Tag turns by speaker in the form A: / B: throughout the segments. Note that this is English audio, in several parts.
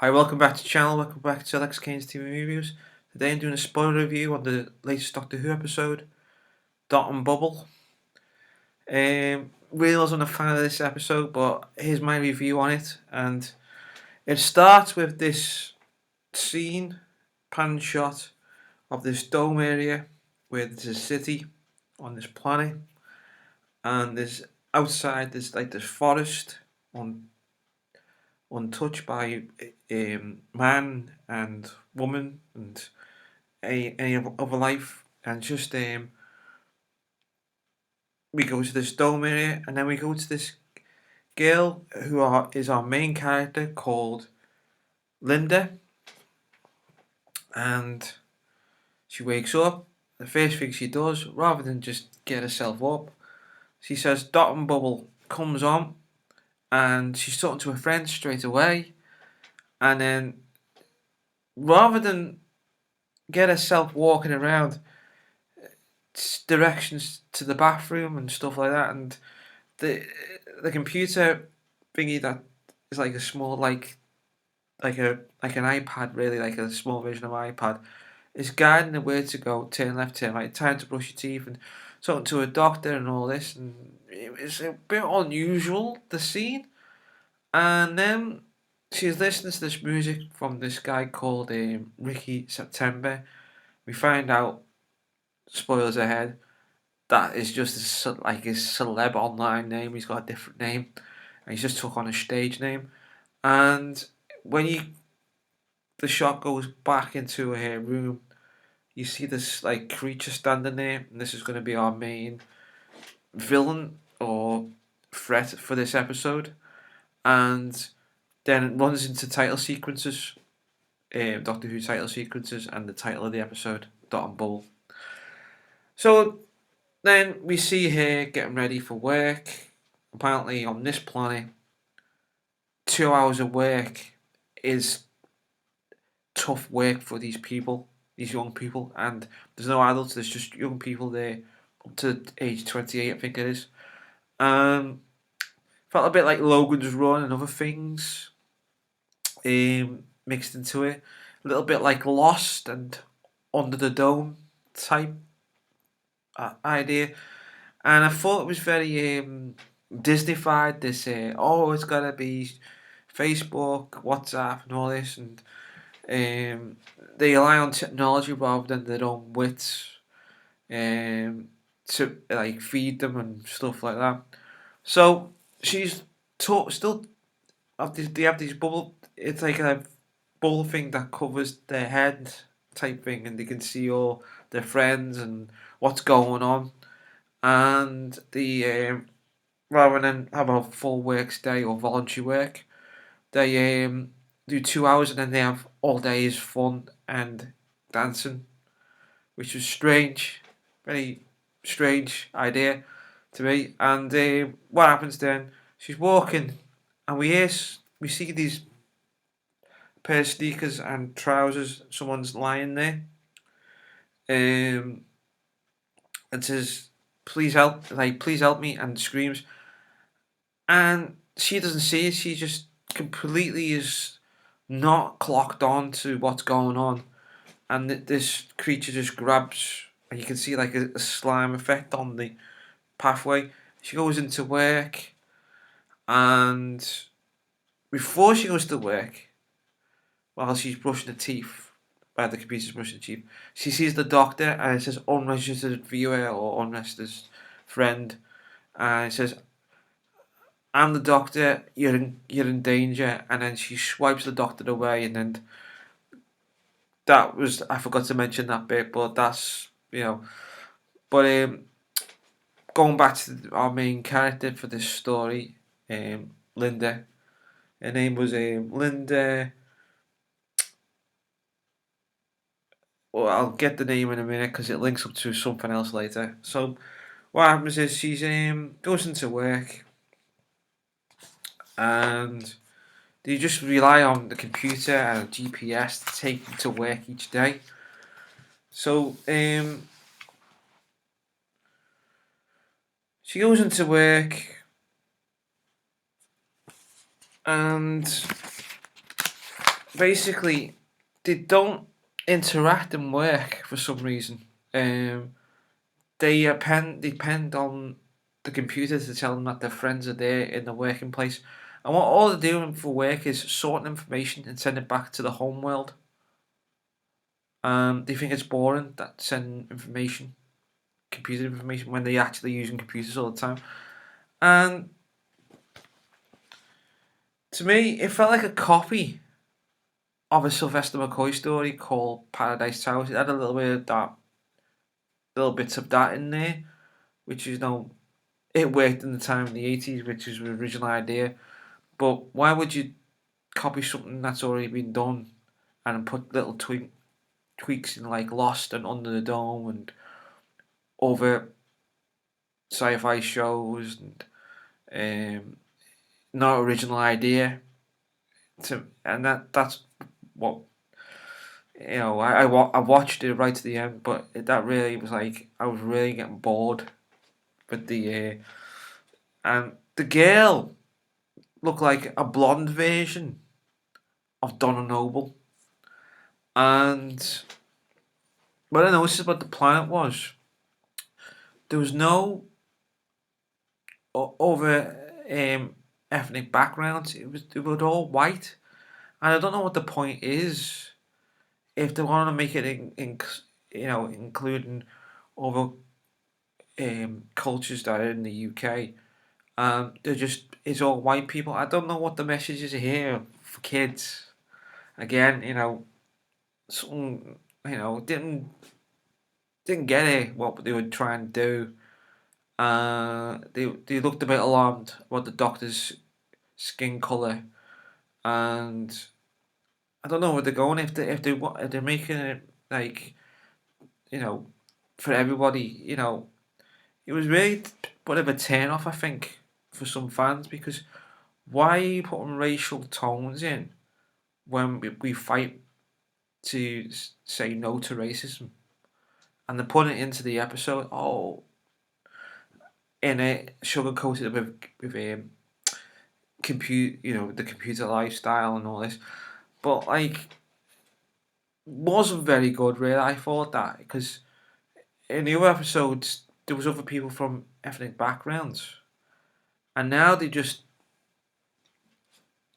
A: Hi, welcome back to the channel. Welcome back to Alex Kane's TV Reviews. Today I'm doing a spoiler review on the latest Doctor Who episode, Dot and Bubble. Really wasn't a fan of this episode, but here's my review on it. And it starts with this scene, pan shot of this dome area where there's a city on this planet, and there's outside there's like this forest on untouched by man and woman and any other life, and just we go to this dome area, and then we go to this girl is our main character called Linda, and she wakes up. The first thing she does, rather than just get herself up, she says Dot and Bubble comes on, and she's talking to her friend straight away, and then rather than get herself walking around, directions to the bathroom and stuff like that, and the the computer thingy that is like a small like an iPad, really, like a small version of an iPad, is guiding her where to go, turn left, turn right, time to brush your teeth, and talking to a doctor and all this, and it's a bit unusual, the scene. And then she's listening to this music from this guy called Ricky September. We find out, spoilers ahead, that is just like his celeb online name. He's got a different name, and he's just took on a stage name. And when the shot goes back into her room, you see this like creature standing there, and this is going to be our main villain or threat for this episode. And then it runs into title sequences, Doctor Who title sequences, and the title of the episode, Dot and Bubble. So then we see her getting ready for work. Apparently, on this planet, 2 hours of work is tough work for these people, these young people, and there's no adults. There's just young people there up to age 28, I think it is. Felt a bit like Logan's Run and other things mixed into it. A little bit like Lost and Under the Dome type idea. And I thought it was very Disneyfied. This it's gotta be Facebook, WhatsApp, and all this, and they rely on technology rather than their own wits to like feed them and stuff like that. So she's still they have these bubble. It's like a bubble thing that covers their head type thing, and they can see all their friends and what's going on. And the rather than have a full work day or voluntary work, they do 2 hours, and then they have all days fun and dancing, which was strange, very strange idea to me. And what happens then? She's walking, and we see these pair of sneakers and trousers. Someone's lying there, and says, "Please help! Like, please help me!" and screams. And she doesn't see it. She just completely is not clocked on to what's going on, and this creature just grabs, and you can see like a slime effect on the pathway. She goes into work, and before she goes to work, while she's brushing her teeth, while the computer's brushing her teeth, she sees the doctor, and it says unregistered viewer or unregistered friend, and it says, "I'm the doctor. You're in danger." And then she swipes the doctor away, and then that was, I forgot to mention that bit, but that's, But going back to our main character for this story, Linda. Her name was Linda. Well, I'll get the name in a minute because it links up to something else later. So what happens is she's goes into work, and they just rely on the computer and GPS to take them to work each day. So she goes into work, and basically they don't interact and work for some reason. They depend on the computer to tell them that their friends are there in the working place. And what all they're doing for work is sorting information and sending it back to the home world. They think it's boring that sending information, computer information, when they're actually using computers all the time. And to me, it felt like a copy of a Sylvester McCoy story called Paradise Towers. It had a little bit of that, little bits of that in there, which is it worked in the time in the 80s, which was the original idea. But why would you copy something that's already been done and put little tweaks in like Lost and Under the Dome and other sci-fi shows and not original idea and that's what I watched it right to the end, but that really was like I was really getting bored with and the girl looked like a blonde version of Donna Noble. And what I noticed about the planet was there was no other ethnic backgrounds. It was all white, and I don't know what the point is if they want to make it including other cultures that are in the UK. They're just it's all white people. I don't know what the message is here for kids. Again, something didn't get it what they were trying to do. They looked a bit alarmed about the doctor's skin color, and I don't know where they're going if they're making it like for everybody. It was really a bit of a turn off, I think, for some fans because why are you putting racial tones in when we fight to say no to racism? And they're putting it into the episode. Oh, in it, sugarcoated with the computer lifestyle and all this. But like, wasn't very good, really. I thought that because in the other episodes there was other people from ethnic backgrounds, and now they just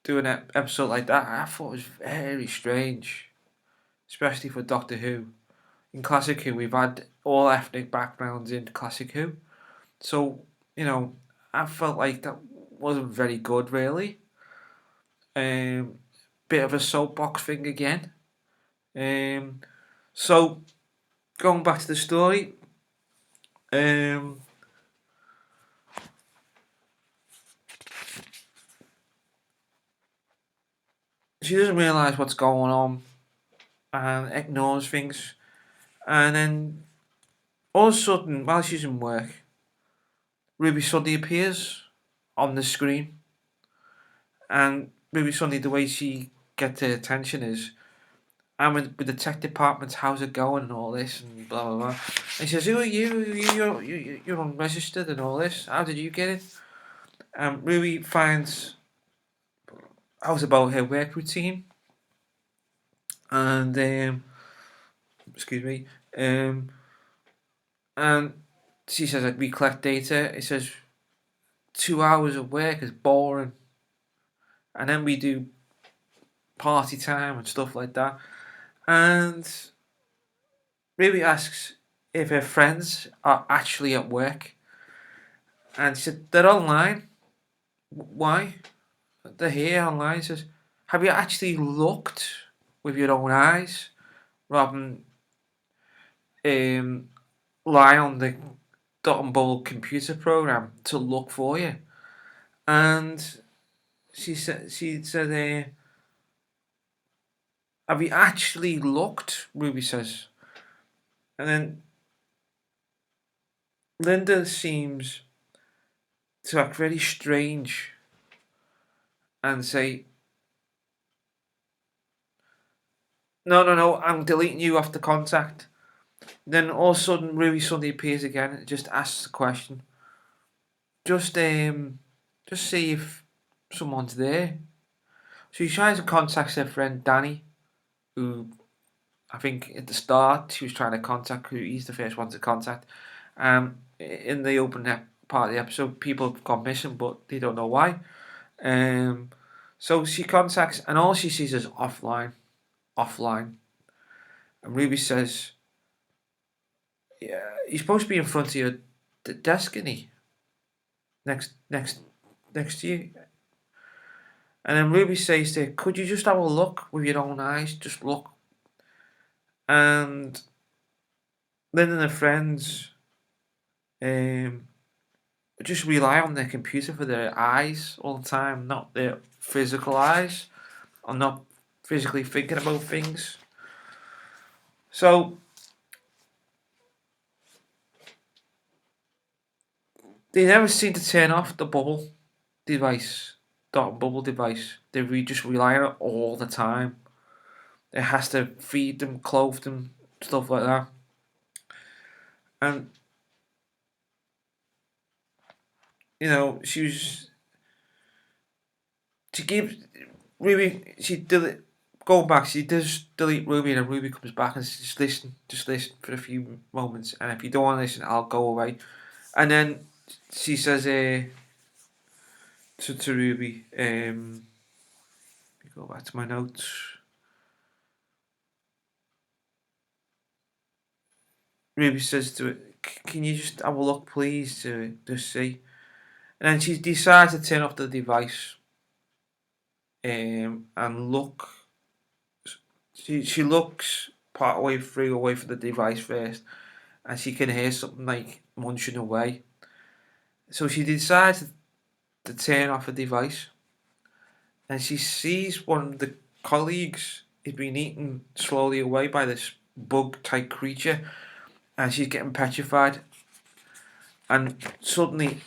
A: do an episode like that. I thought it was very strange, especially for Doctor Who. In Classic Who, we've had all ethnic backgrounds in Classic Who, so I felt like that wasn't very good, really. Um, Bit of a soapbox thing again. Um, so going back to the story, um, she doesn't realise what's going on and ignores things, and then all of a sudden, while she's in work, Ruby suddenly appears on the screen, and Ruby suddenly the way she gets her attention is, I'm with the tech department. How's it going and all this and blah blah blah. And she says, "Who are you? You're unregistered and all this. How did you get it?" Ruby finds out about her work routine, and excuse me, and she says like we collect data. It says 2 hours of work is boring, and then we do party time and stuff like that. And Ruby asks if her friends are actually at work, and she said they're online. Why? They're here online. She says, have you actually looked with your own eyes rather than lie on the dot and ball computer program to look for you? And she said, have you actually looked? Ruby says, and then Linda seems to act very strange and say, no, no, no, I'm deleting you off the contact. Then all of a sudden, Ruby suddenly appears again and just asks the question. Just see if someone's there. So she tries to contact her friend Danny, who I think at the start she was trying to contact, who he's the first one to contact. In the part of the episode, people have gone missing, but they don't know why. Um, so she contacts, and all she sees is offline, offline. And Ruby says, "Yeah, you're supposed to be in front of your desk, isn't he? Next, next to you." And then Ruby says to her, "Could you just have a look with your own eyes? Just look." And Lynn and her friends um, just rely on their computer for their eyes all the time, not their physical eyes, or not physically thinking about things. So they never seem to turn off the bubble device, dot bubble device. They just rely on it all the time. It has to feed them, clothe them, stuff like that. And she gives Ruby. Going back. She does delete Ruby, and then Ruby comes back and says, just listen for a few moments. And if you don't want to listen, I'll go away. And then she says to Ruby, let me go back to my notes. Ruby says to it, "Can you just have a look, please, to just see?" And then she decides to turn off the device and look. She looks part way through away from the device first, and she can hear something like munching away. So she decides to turn off the device, and she sees one of the colleagues is being eaten slowly away by this bug-type creature, and she's getting petrified. And suddenly,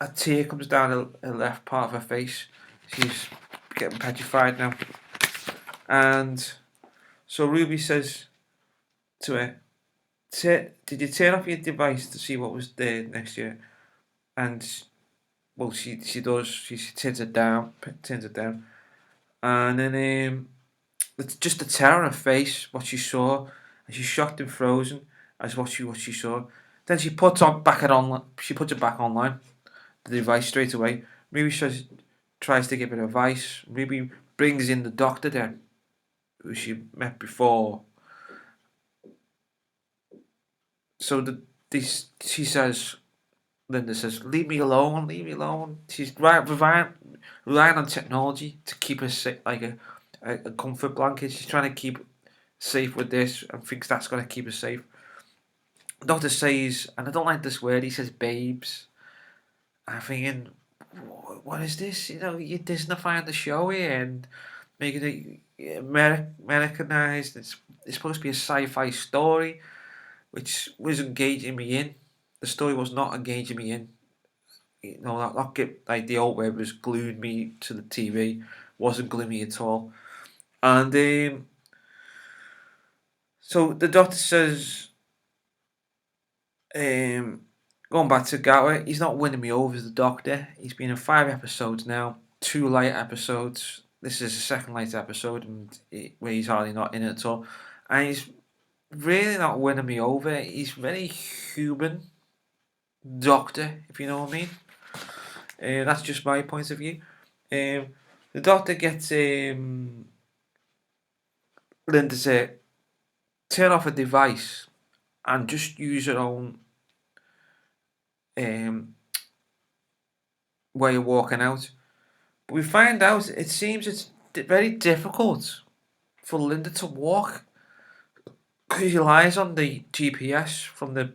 A: a tear comes down her left part of her face. She's getting petrified now, and so Ruby says to her, "Did you turn off your device to see what was there next year?" And well, she does. She turns it down, and then it's just the terror on her face, what she saw, and she's shocked and frozen as what she saw. Then she puts it on. She puts it back online, the device straight away. Ruby tries to give her advice. Ruby brings in the doctor then, who she met before. So she says, Linda says, "Leave me alone, leave me alone." She's relying on technology to keep her like a comfort blanket. She's trying to keep safe with this and thinks that's going to keep her safe. The doctor says, and I don't like this word, he says babes. I'm thinking, what is this? You're Disneyfying the show here and making it Americanized. It's supposed to be a sci-fi story, which was engaging me in. The story was not engaging me in. Not get like the old way was glued me to the TV. Wasn't gluing me at all. And so the doctor says, going back to Gatwa, he's not winning me over as the doctor. He's been in 5 episodes now, 2 light episodes. This is the second light episode, where he's hardly not in it at all. And he's really not winning me over. He's very human doctor, if you know what I mean. That's just my point of view. The doctor gets Linda to turn off a device and just use her own way of walking out. But we find out it seems it's very difficult for Linda to walk because she relies on the GPS from the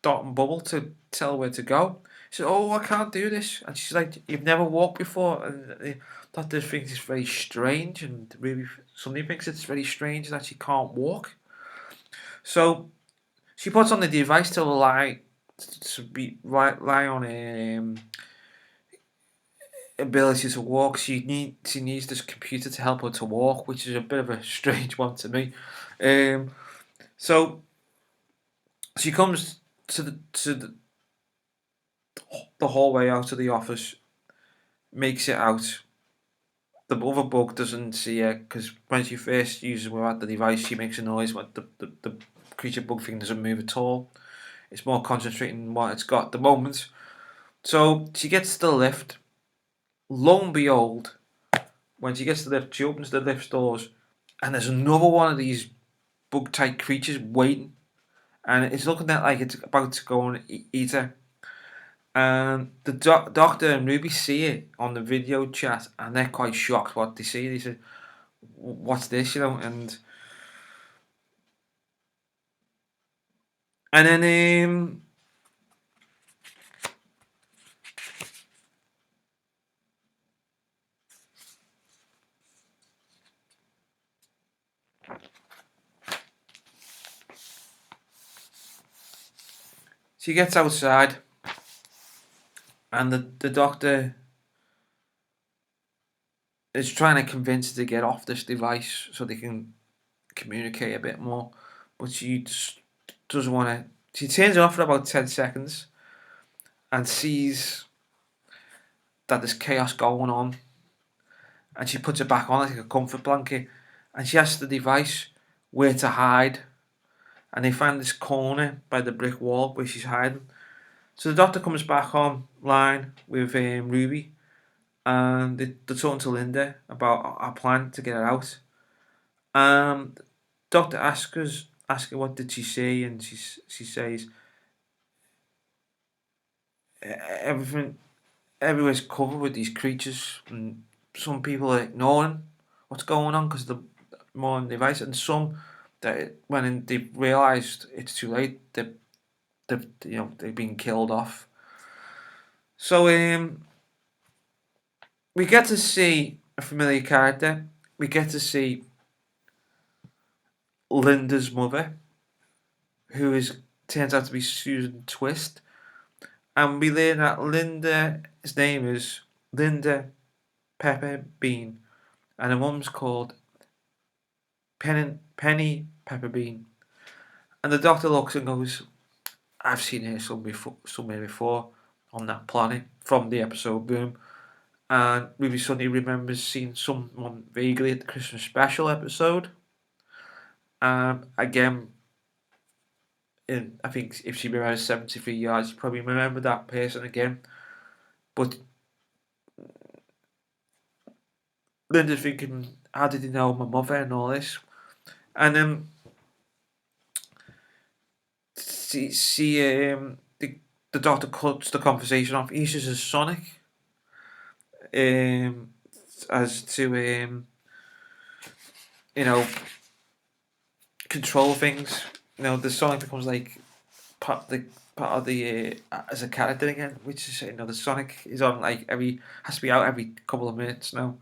A: dot and bubble to tell where to go. She said, "Oh, I can't do this," and she's like, "You've never walked before," and the doctor thinks it's very strange, and really somebody thinks it's very strange that she can't walk. So she puts on the device to rely on ability to walk. She needs this computer to help her to walk, which is a bit of a strange one to me. So she comes to the hallway out of the office, makes it out, the other bug doesn't see her because when she first uses without the device, she makes a noise, but the creature bug thing doesn't move at all. It's more concentrating on what it's got at the moment. So she gets to the lift. Lo and behold, when she gets to the lift, she opens the lift doors, and there's another one of these bug-type creatures waiting, and it's looking at like it's about to go and eat her. And the doctor and Ruby see it on the video chat, and they're quite shocked what they see. They say, "What's this?" You know, and then she gets outside, and the doctor is trying to convince her to get off this device so they can communicate a bit more, but she just doesn't want to. She turns it off for about 10 seconds and sees that there's chaos going on, and she puts it back on like a comfort blanket, and she asks the device where to hide, and they find this corner by the brick wall where she's hiding. So the doctor comes back online with Ruby, and they're talking to Linda about our plan to get her out. Doctor asks her what did she see, and she says everything everywhere's covered with these creatures, and some people are ignoring what's going on because the modern device, and some that when they've realised it's too late, they've been killed off. So we get to see a familiar character. We get to see Linda's mother, who turns out to be Susan Twist, and we learn that Linda's name is Linda Pepper Bean, and her mum's called Penny Pepperbean. And the doctor looks and goes, "I've seen her somewhere before on that planet from the episode Boom." And Ruby suddenly remembers seeing someone vaguely at the Christmas special episode. Again, I think if she remembers 73 yards, you probably remember that person again. But Linda's thinking, how did he know my mother and all this? And then the doctor cuts the conversation off. He uses Sonic as to you know control things. You know, the Sonic becomes like part of the as a character again, which is the Sonic is on like has to be out every couple of minutes now.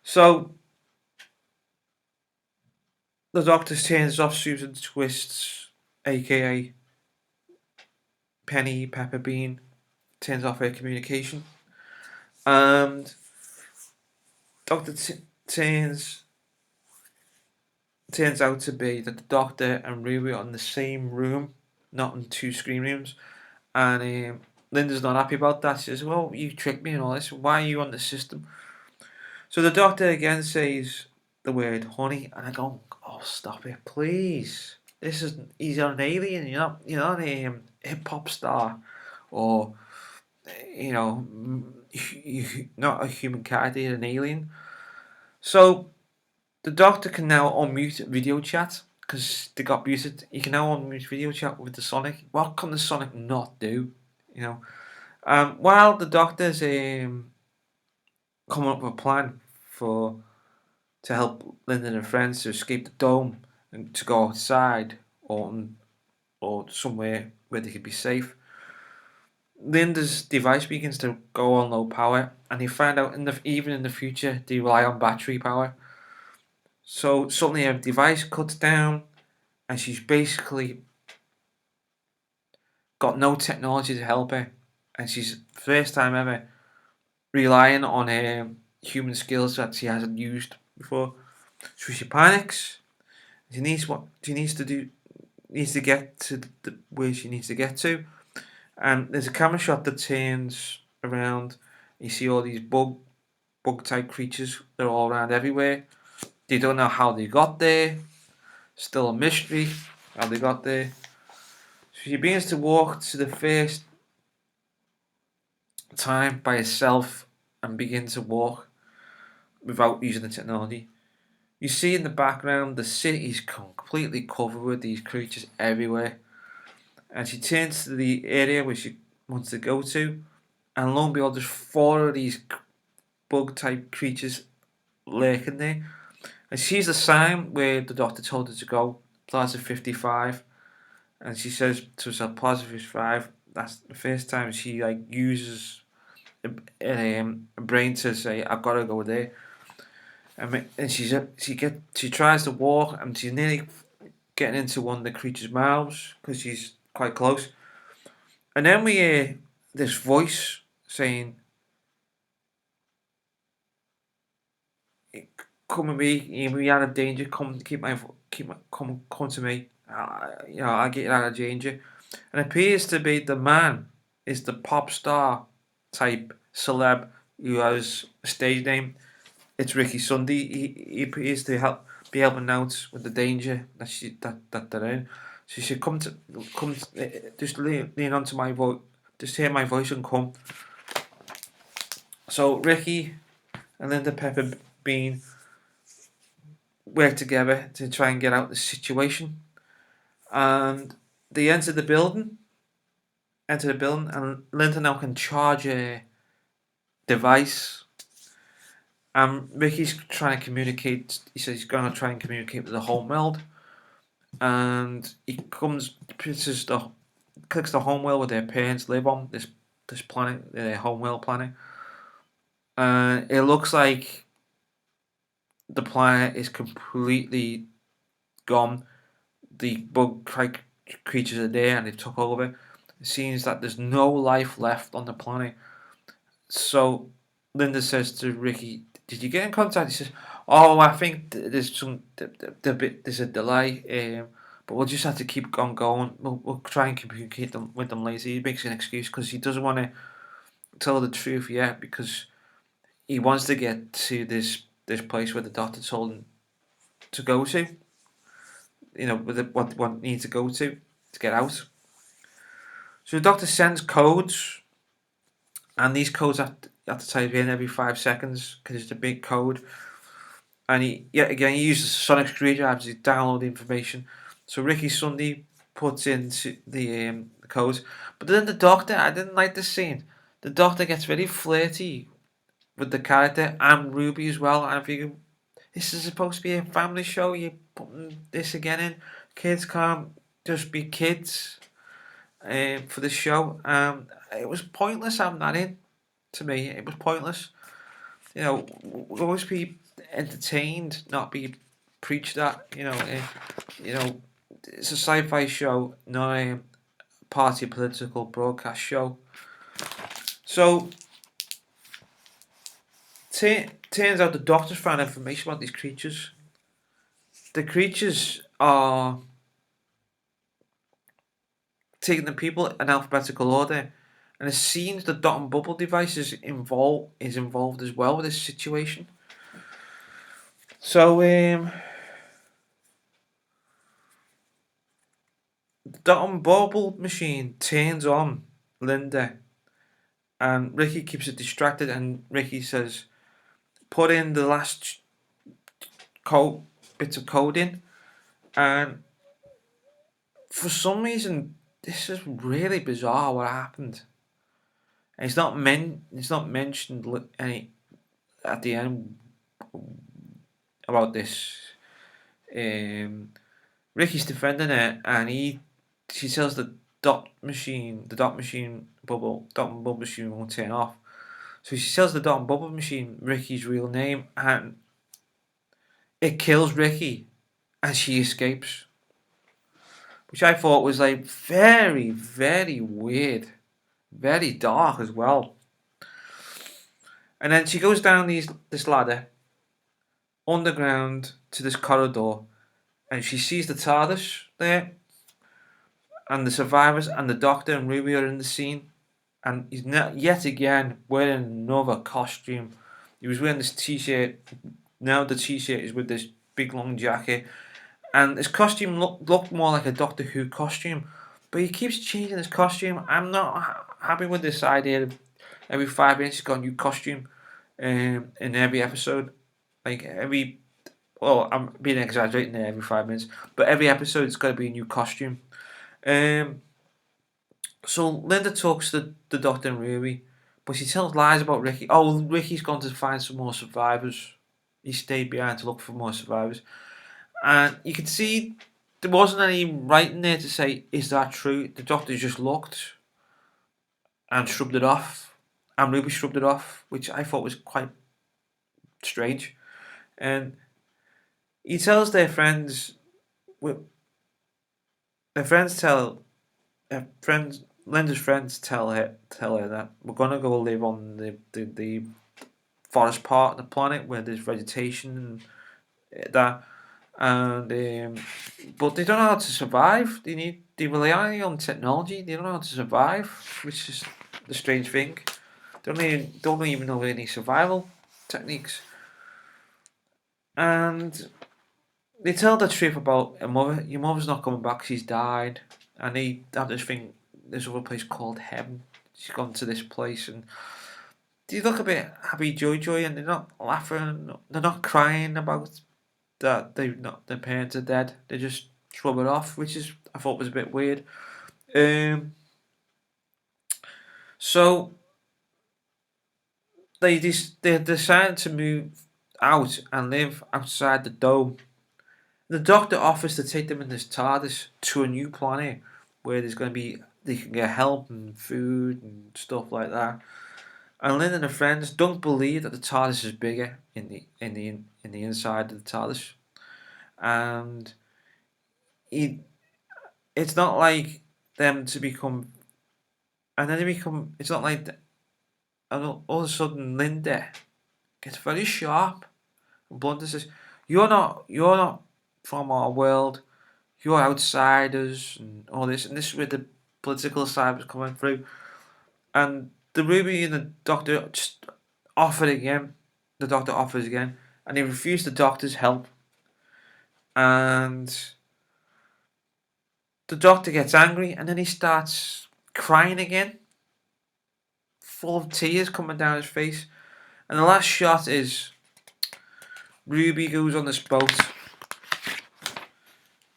A: So the doctor turns off Susan Twist's, aka Penny Pepperbean, turns off her communication, and Doctor turns out to be that the doctor and Ruby are in the same room, not in two screen rooms, and Linda's not happy about that. She says, "Well, you tricked me and all this. Why are you on the system?" So the doctor again says the word honey, and I go, "Oh, stop it, please! He's an alien. You're not a hip hop star, or not a human character. You're an alien." So the doctor can now unmute video chat because they got muted. You can now unmute video chat with the Sonic. What can the Sonic not do? While the doctor's coming up with a plan to help Linda and her friends to escape the dome and to go outside or somewhere where they could be safe. Linda's device begins to go on low power, and they find out even in the future they rely on battery power. So suddenly her device cuts down, and she's basically got no technology to help her, and she's first time ever relying on her human skills that she hasn't used before. So she panics. She needs what she needs to do. Needs to get to where she needs to get to, and there's a camera shot that turns around. You see all these bug-type creatures. They're all around everywhere. They don't know how they got there. Still a mystery how they got there. So she begins to walk to the first time by herself and begin to walk without using the technology. You see in the background the city is completely covered with these creatures everywhere. And she turns to the area where she wants to go to, and lo and behold, there's four of these bug type creatures lurking there. And she's the sign where the doctor told her to go, Plaza 55. And she says to herself, Plaza 55. That's the first time she uses a brain to say, I've got to go there. And she tries to walk, and she's nearly getting into one of the creature's mouths because she's quite close. And then we hear this voice saying, "Come with me. We are in danger. Come to me. I'll get you out of danger." And it appears to be the man is the pop star type celeb who has a stage name. It's Ricky Sunday. He appears to be helping out with the danger that they're in. So she should just lean onto my voice, just hear my voice and come. So Ricky and Linda Pepper Bean work together to try and get out of the situation, and they enter the building, and Linda now can charge a device. Ricky's trying to communicate. He says he's going to try and communicate with the Homeworld, and he clicks the Homeworld where their parents live on this planet, their Homeworld planet, and it looks like the planet is completely gone. The bug creatures are there, and they took over. It seems that there's no life left on the planet. So Linda says to Ricky, "Did you get in contact?" He says, "Oh, I think there's there's a delay, but we'll just have to keep on going. We'll try and communicate with them later." He makes an excuse because he doesn't want to tell the truth yet, because he wants to get to this place where the doctor told him to go to. With what needs to go to get out. So the doctor sends codes, and these codes have to type in every 5 seconds because it's a big code. And he uses a sonic screwdriver to download the information. So Ricky Sunday puts in the codes, but then the doctor, I didn't like this scene. The doctor gets very flirty with the character and Ruby as well. I'm thinking, this is supposed to be a family show. You're putting this again in. Kids can't just be kids for the show. It was pointless having that in. To me, it was pointless. We'll always be entertained, not be preached at. It's a sci-fi show, not a party political broadcast show. So, turns out the doctors found information about these creatures. The creatures are taking the people in alphabetical order, and it seems the dot and bubble device is involved as well with this situation. So the dot and bubble machine turns on Linda, and Ricky keeps it distracted, and Ricky says, "Put in the last bits of code in," and for some reason this is really bizarre what happened. And it's not mentioned any at the end about this. Ricky's defending it, and she tells the dot machine bubble machine won't turn off. So she tells the dot and bubble machine Ricky's real name, and it kills Ricky, and she escapes, which I thought was very, very weird, very dark as well. And then she goes down this ladder underground to this corridor, and she sees the TARDIS there, and the survivors, and the Doctor and Ruby are in the scene, and he's yet again wearing another costume He was wearing this t-shirt. Now the t-shirt is with this big long jacket, and his costume looked more like a Doctor Who costume. But he keeps changing his costume. I'm not happy with this idea of every 5 minutes he's got a new costume in every episode. Like every, well, I'm being exaggerating there, every 5 minutes, but every episode it's got to be a new costume. Um, so Linda talks to the Doctor and Ruby, but she tells lies about Ricky. Oh, Ricky's gone to find some more survivors. He stayed behind to look for more survivors, and you can see there wasn't any writing there to say, "Is that true?" The Doctor just looked and shrugged it off, and Ruby shrugged it off, which I thought was quite strange. And he tells their friends, their friends tell friends, Linda's friends tell her that we're gonna go live on the forest part of the planet where there's vegetation and that, and but they don't know how to survive. They rely on technology. They don't know how to survive, which is the strange thing. Don't even know any survival techniques, and they tell the truth about your mother. Your mother's not coming back. She's died, and they have this thing, this other place called heaven. She's gone to this place, and they look a bit happy, joy, and they're not laughing. They're not crying about that. Their parents are dead. They just shrug it off, which is I thought was a bit weird. Um, so they decide to move out and live outside the dome. The Doctor offers to take them in this TARDIS to a new planet where they can get help and food and stuff like that. And Lynn and her friends don't believe that the TARDIS is bigger in the inside of the TARDIS, and it's not like them to become, and then they become. It's not like, and all of a sudden Linda gets very sharp and blunt and says, "You're not from our world. You're outsiders and all this." And this is where the political side was coming through. And the Ruby and the Doctor just offered again. The Doctor offers again, and he refused the Doctor's help. And the Doctor gets angry, and then he starts crying again, full of tears coming down his face. And the last shot is Ruby goes on this boat,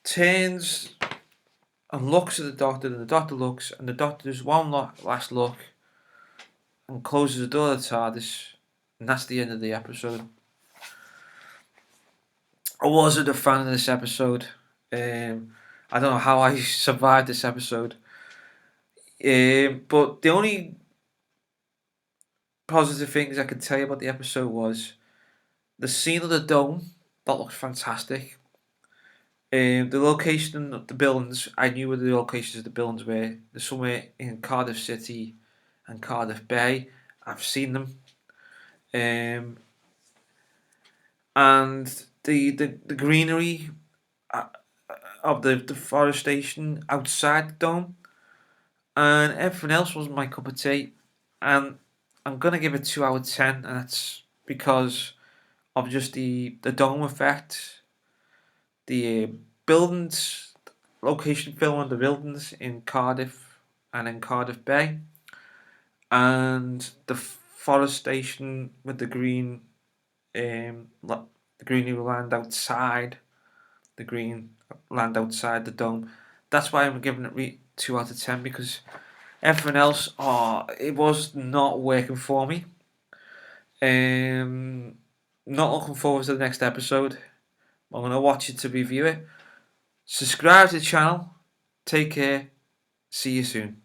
A: turns and looks at the Doctor, and the Doctor looks, and the Doctor does one last look and closes the door of the TARDIS, and that's the end of the episode. I wasn't a fan of this episode. I don't know how I survived this episode. But the only positive things I could tell you about the episode was the scene of the dome. That looks fantastic. The location of the buildings, I knew where the locations of the buildings were. They're somewhere in Cardiff City and Cardiff Bay. I've seen them. And the greenery of the deforestation outside the dome, and everything else wasn't my cup of tea. And I'm gonna give it 2 out of 10, and that's because of just the dome effect, the buildings, location film of the buildings in Cardiff and in Cardiff Bay, and the forestation with the greenery land outside, the green land outside the dome. That's why I'm giving it 2 out of 10, because everything else, it was not working for me. Not looking forward to the next episode. I'm gonna watch it to review it. Subscribe to the channel. Take care. See you soon.